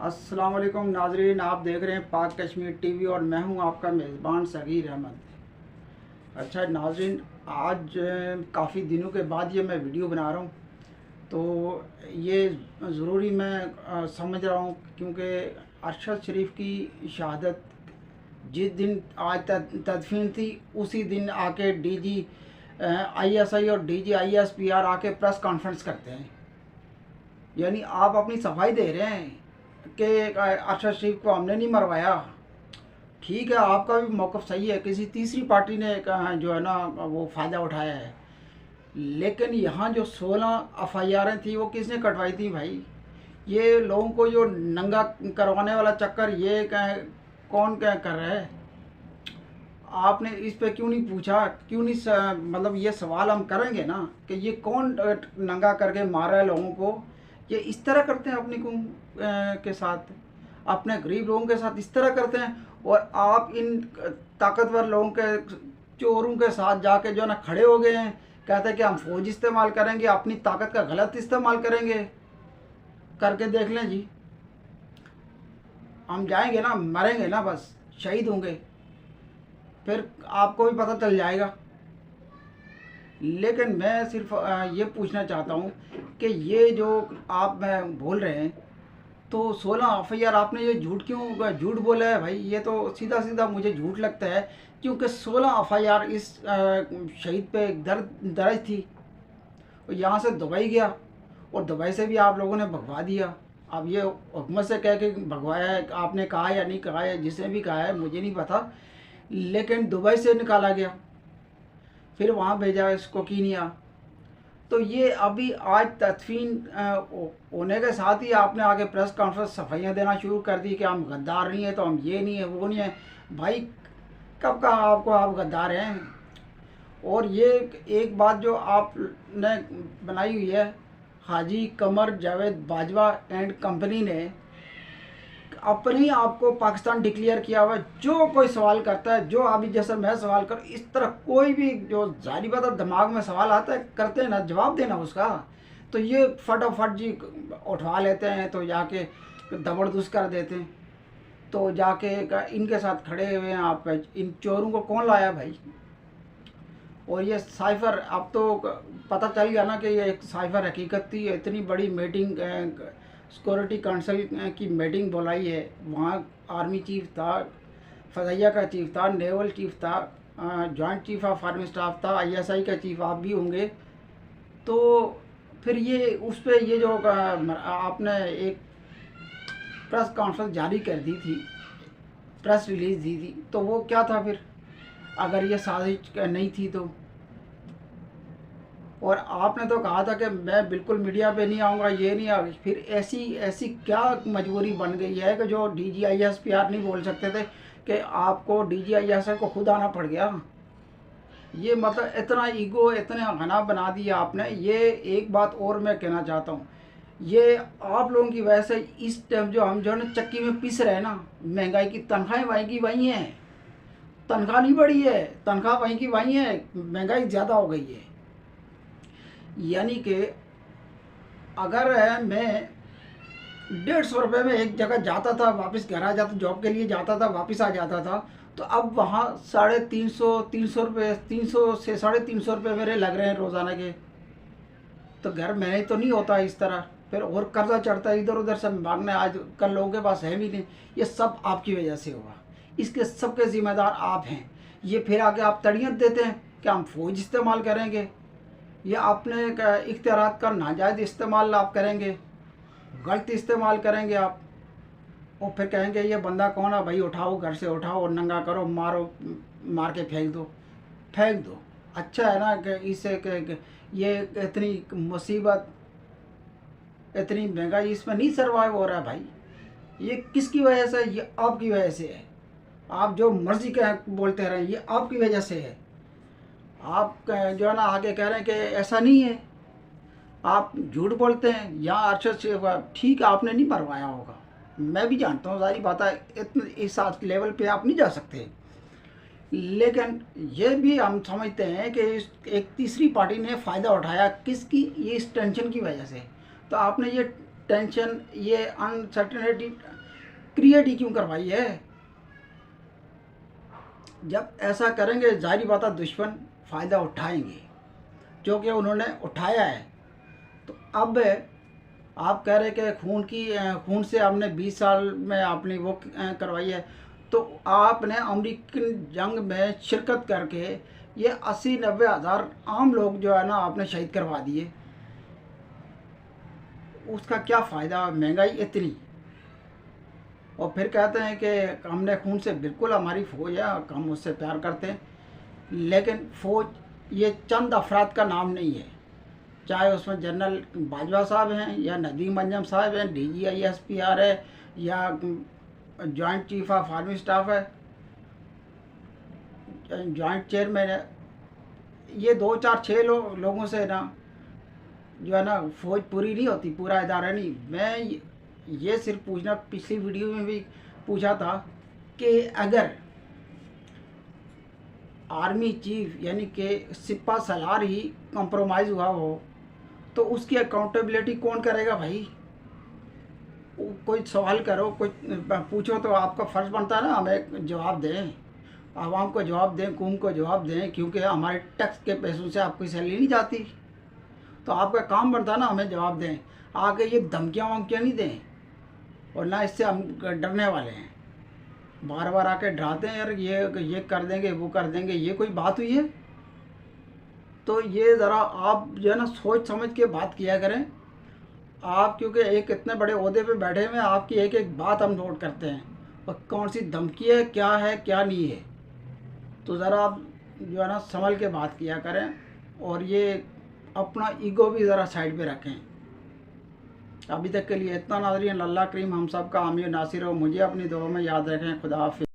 अस्सलाम वालेकुम नाजरीन, आप देख रहे हैं पाक कश्मीर टीवी और मैं हूं आपका मेज़बान सगीर अहमद। अच्छा नाजरीन, आज काफ़ी दिनों के बाद ये मैं वीडियो बना रहा हूं, तो ये ज़रूरी मैं समझ रहा हूं क्योंकि अरशद शरीफ की शहादत जिस दिन आज तदफीन थी उसी दिन आके डीजी आईएसआई और डीजी आईएसपीआर आके प्रेस कॉन्फ्रेंस करते हैं। यानी आप अपनी सफाई दे रहे हैं कि अरशद शरीफ को हमने नहीं मरवाया। ठीक है, आपका भी मौक़िफ़ सही है, किसी तीसरी पार्टी ने जो है ना वो फ़ायदा उठाया है, लेकिन यहाँ जो 16 एफआईआरें थी वो किसने कटवाई थी भाई? ये लोगों को जो नंगा करवाने वाला चक्कर ये कौन क्या कर रहा है? आपने इस पे क्यों नहीं पूछा, क्यों नहीं मतलब ये सवाल हम करेंगे ना कि ये कौन नंगा करके मार रहा है लोगों को। ये इस तरह करते हैं अपनी कौम के साथ, अपने गरीब लोगों के साथ इस तरह करते हैं, और आप इन ताकतवर लोगों के चोरों के साथ जाके जो ना खड़े हो गए हैं, कहते हैं कि हम फौज इस्तेमाल करेंगे, अपनी ताकत का गलत इस्तेमाल करेंगे। करके देख लें जी, हम जाएंगे ना, मरेंगे ना, बस शहीद होंगे, फिर आपको भी पता चल जाएगा। लेकिन मैं सिर्फ ये पूछना चाहता हूँ कि ये जो आप बोल रहे हैं, तो 16 एफआईआर आपने ये झूठ बोला है भाई? ये तो सीधा सीधा मुझे झूठ लगता है, क्योंकि 16 एफआईआर इस शहीद पे दर्ज थी। और यहाँ से दुबई गया और दुबई से भी आप लोगों ने भगवा दिया। अब ये हुकूमत से कह के भगवाया है, आपने कहा या नहीं कहा है, जिसने भी कहा है मुझे नहीं पता, लेकिन दुबई से निकाला गया, फिर वहाँ भेजा इसको कीनिया। तो ये अभी आज तदफीन होने के साथ ही आपने आगे प्रेस कॉन्फ्रेंस सफाइयाँ देना शुरू कर दी कि हम गद्दार नहीं है, तो हम ये नहीं है, वो नहीं है। भाई कब कहा आपको आप गद्दार हैं? और ये एक बात जो आपने बनाई हुई है, हाजी कमर जावेद बाजवा एंड कंपनी ने अपने ही आपको पाकिस्तान डिक्लेयर किया हुआ है। जो कोई सवाल करता है, जो अभी जैसे मैं सवाल कर, इस तरह कोई भी जो जारी बात है दिमाग में सवाल आता है, करते हैं ना, जवाब देना उसका, तो ये फटाफट जी उठवा लेते हैं, तो जाके दबरदुस कर देते हैं, तो जाके इनके साथ खड़े हुए हैं आप। इन चोरों को कौन लाया भाई? और ये साइफर, अब तो पता चल गया ना कि ये एक साइफर हकीकत थी। इतनी बड़ी मीटिंग सिक्योरिटी काउंसिल की मीटिंग बुलाई है, वहाँ आर्मी चीफ था, फ़ज़ाइया का चीफ था, नेवल चीफ था, joint chief of army staff था, आईएसआई का चीफ आप भी होंगे। तो फिर ये उस पर ये जो आपने एक प्रेस कॉन्फ्रेंस जारी कर दी थी, प्रेस रिलीज़ दी थी, तो वो क्या था फिर, अगर ये साजिश नहीं थी तो? और आपने तो कहा था कि मैं बिल्कुल मीडिया पे नहीं आऊँगा, ये नहीं आ, फिर ऐसी ऐसी क्या मजबूरी बन गई है कि जो DGISPR नहीं बोल सकते थे कि आपको DGIS को खुद आना पड़ गया? ये मतलब इतना ईगो, इतना घना बना दिया आपने। ये एक बात और मैं कहना चाहता हूँ, ये आप लोगों की वजह से इस टाइम जो हम जो है ना चक्की में पिस रहे हैं ना, महंगाई की, तनख्वाहें वहीं की वहीं हैं, तनख्वाह नहीं बढ़ी है, तनख्वाह वहीं की वहीं है, महंगाई ज़्यादा हो गई है। यानी कि अगर मैं 150 रुपये में एक जगह जाता था, वापस घर आ जाता, जॉब के लिए जाता था, वापस आ जाता था, तो अब वहाँ 350 रुपये, 300 से 350 रुपये मेरे लग रहे हैं रोज़ाना के। तो घर मैंने तो नहीं होता इस तरह, फिर और कर्जा चढ़ता है, इधर उधर से मांगने आज कल लोगों के पास है भी नहीं। ये सब आपकी वजह से हुआ, इसके सबके ज़िम्मेदार आप हैं। ये फिर आके आप तड़ियत देते हैं कि हम फ़ौज इस्तेमाल करेंगे, ये अपने इख्तियारात का नाजायज़ इस्तेमाल आप करेंगे, गलत इस्तेमाल करेंगे आप, और फिर कहेंगे ये बंदा कौन है भाई, उठाओ, घर से उठाओ और नंगा करो, मारो, मार के फेंक दो, फेंक दो। अच्छा है ना कि इससे ये इतनी मुसीबत, इतनी महंगाई, इसमें नहीं सर्वाइव हो रहा है भाई। ये किसकी वजह से? ये आपकी वजह से है। आप जो मर्ज़ी कह बोलते रहें, ये आपकी वजह से है। आप जो है ना आगे कह रहे हैं कि ऐसा नहीं है, आप झूठ बोलते हैं। यहाँ अरशद से ठीक है, आपने नहीं मरवाया होगा, मैं भी जानता हूँ, सारी बात है, इतने इस लेवल पे आप नहीं जा सकते, लेकिन ये भी हम समझते हैं कि एक तीसरी पार्टी ने फ़ायदा उठाया किसकी? ये इस टेंशन की वजह से। तो आपने ये टेंशन, ये अनसर्टेनिटी क्रिएट ही क्यों करवाई है? जब ऐसा करेंगे जाहिर बात है दुश्मन फ़ायदा उठाएंगे, जो कि उन्होंने उठाया है। तो अब आप कह रहे कि खून से आपने 20 साल में आपने वो करवाई है, तो आपने अमेरिकन जंग में शिरकत करके ये 80-90 हज़ार आम लोग जो है ना आपने शहीद करवा दिए। उसका क्या फ़ायदा? महंगाई इतनी, और फिर कहते हैं कि हमने खून से, बिल्कुल हमारी फ़ौज है, हम उससे प्यार करते हैं, लेकिन फ़ौज ये चंद अफराद का नाम नहीं है। चाहे उसमें जनरल बाजवा साहब हैं या नदीम अंजम साहब हैं, DGISPR है, या joint chief of army staff है, जॉइंट चेयरमैन है। ये 2-4-6 लोगों से ना जो है ना फौज पूरी नहीं होती, पूरा इदारा नहीं। मैं ये सिर्फ पूछना, पिछली वीडियो में भी पूछा था कि अगर आर्मी चीफ यानी कि सिपा सलार ही कंप्रोमाइज़ हुआ हो तो उसकी अकाउंटेबिलिटी कौन करेगा भाई? कोई सवाल करो, कोई पूछो तो आपका फ़र्ज़ बनता है ना हमें जवाब दें, आवाम को जवाब दें, कौम को जवाब दें, क्योंकि हमारे टैक्स के पैसों से आपकी सैलरी नहीं जाती। तो आपका काम बनता है ना हमें जवाब दें। आगे ये धमकियाँ वमकियाँ नहीं दें, और ना इससे हम डरने वाले हैं। बार बार आके डराते हैं यार ये कर देंगे, वो कर देंगे, ये कोई बात हुई है? तो ये ज़रा आप जो है ना सोच समझ के बात किया करें। आप क्योंकि एक इतने बड़े ओहदे पे बैठे हुए हैं, आपकी एक एक बात हम नोट करते हैं, और कौन सी धमकी है क्या नहीं है। तो ज़रा आप जो है ना संभल के बात किया करें, और ये अपना ईगो भी ज़रा साइड पे रखें। अभी तक के लिए इतना। नाज़रीन, अल्लाह करीम हम सब का हामी नासिर हो। मुझे अपनी दुआ में याद रखें। खुदा हाफिज़।